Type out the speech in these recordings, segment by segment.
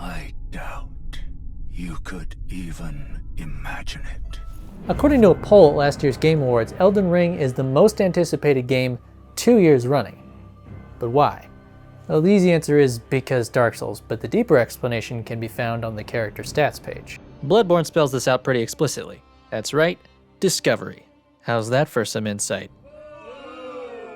I doubt you could even imagine it. According to a poll at last year's Game Awards, Elden Ring is the most anticipated game 2 years running. But why? Well, the easy answer is because Dark Souls, but the deeper explanation can be found on the character stats page. Bloodborne spells this out pretty explicitly. That's right, discovery. How's that for some insight?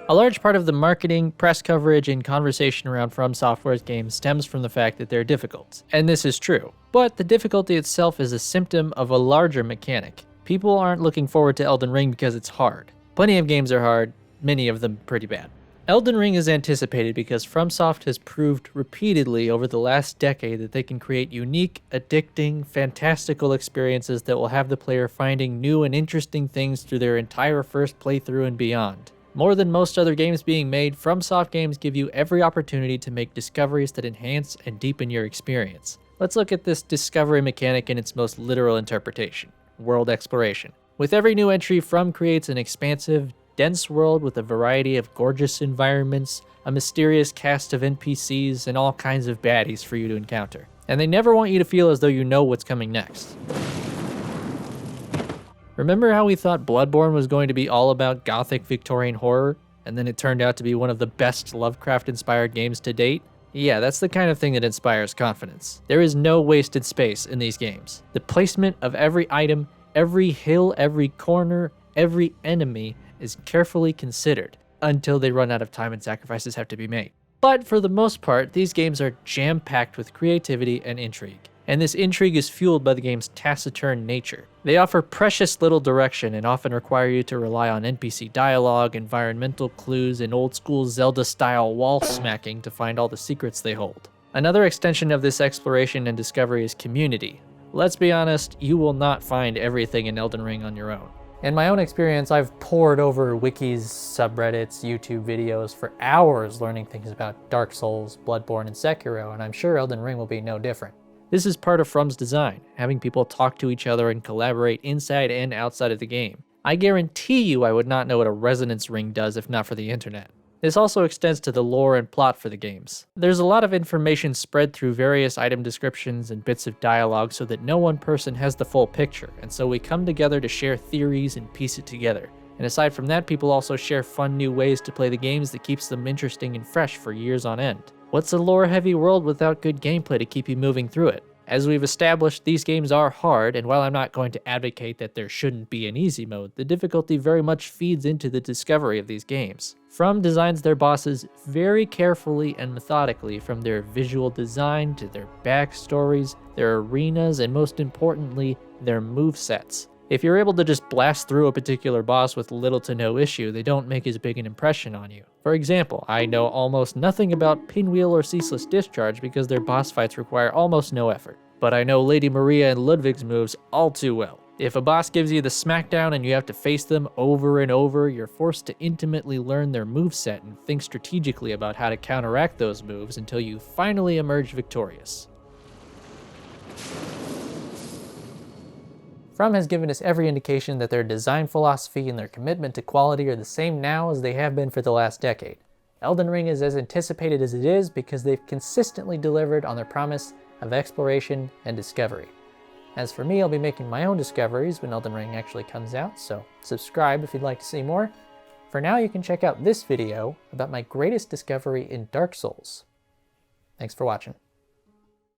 A large part of the marketing, press coverage, and conversation around From Software's games stems from the fact that they're difficult. And this is true. But the difficulty itself is a symptom of a larger mechanic. People aren't looking forward to Elden Ring because it's hard. Plenty of games are hard, many of them pretty bad. Elden Ring is anticipated because FromSoft has proved repeatedly over the last decade that they can create unique, addicting, fantastical experiences that will have the player finding new and interesting things through their entire first playthrough and beyond. More than most other games being made, FromSoft games give you every opportunity to make discoveries that enhance and deepen your experience. Let's look at this discovery mechanic in its most literal interpretation: world exploration. With every new entry, From creates an expansive, dense world with a variety of gorgeous environments, a mysterious cast of NPCs, and all kinds of baddies for you to encounter. And they never want you to feel as though you know what's coming next. Remember how we thought Bloodborne was going to be all about gothic Victorian horror, and then it turned out to be one of the best Lovecraft-inspired games to date? Yeah, that's the kind of thing that inspires confidence. There is no wasted space in these games. The placement of every item, every hill, every corner, every enemy is carefully considered until they run out of time and sacrifices have to be made. But for the most part, these games are jam-packed with creativity and intrigue. And this intrigue is fueled by the game's taciturn nature. They offer precious little direction and often require you to rely on NPC dialogue, environmental clues, and old-school Zelda-style wall smacking to find all the secrets they hold. Another extension of this exploration and discovery is community. Let's be honest, you will not find everything in Elden Ring on your own. In my own experience, I've pored over wikis, subreddits, YouTube videos for hours learning things about Dark Souls, Bloodborne, and Sekiro, and I'm sure Elden Ring will be no different. This is part of From's design, having people talk to each other and collaborate inside and outside of the game. I guarantee you I would not know what a resonance ring does if not for the internet. This also extends to the lore and plot for the games. There's a lot of information spread through various item descriptions and bits of dialogue so that no one person has the full picture, and so we come together to share theories and piece it together. And aside from that, people also share fun new ways to play the games that keeps them interesting and fresh for years on end. What's a lore-heavy world without good gameplay to keep you moving through it? As we've established, these games are hard, and while I'm not going to advocate that there shouldn't be an easy mode, the difficulty very much feeds into the discovery of these games. From designs their bosses very carefully and methodically, from their visual design to their backstories, their arenas, and most importantly, their movesets. If you're able to just blast through a particular boss with little to no issue, they don't make as big an impression on you. For example, I know almost nothing about Pinwheel or Ceaseless Discharge because their boss fights require almost no effort. But I know Lady Maria and Ludwig's moves all too well. If a boss gives you the smackdown and you have to face them over and over, you're forced to intimately learn their moveset and think strategically about how to counteract those moves until you finally emerge victorious. From has given us every indication that their design philosophy and their commitment to quality are the same now as they have been for the last decade. Elden Ring is as anticipated as it is because they've consistently delivered on their promise of exploration and discovery. As for me, I'll be making my own discoveries when Elden Ring actually comes out, so subscribe if you'd like to see more. For now, you can check out this video about my greatest discovery in Dark Souls. Thanks for watching.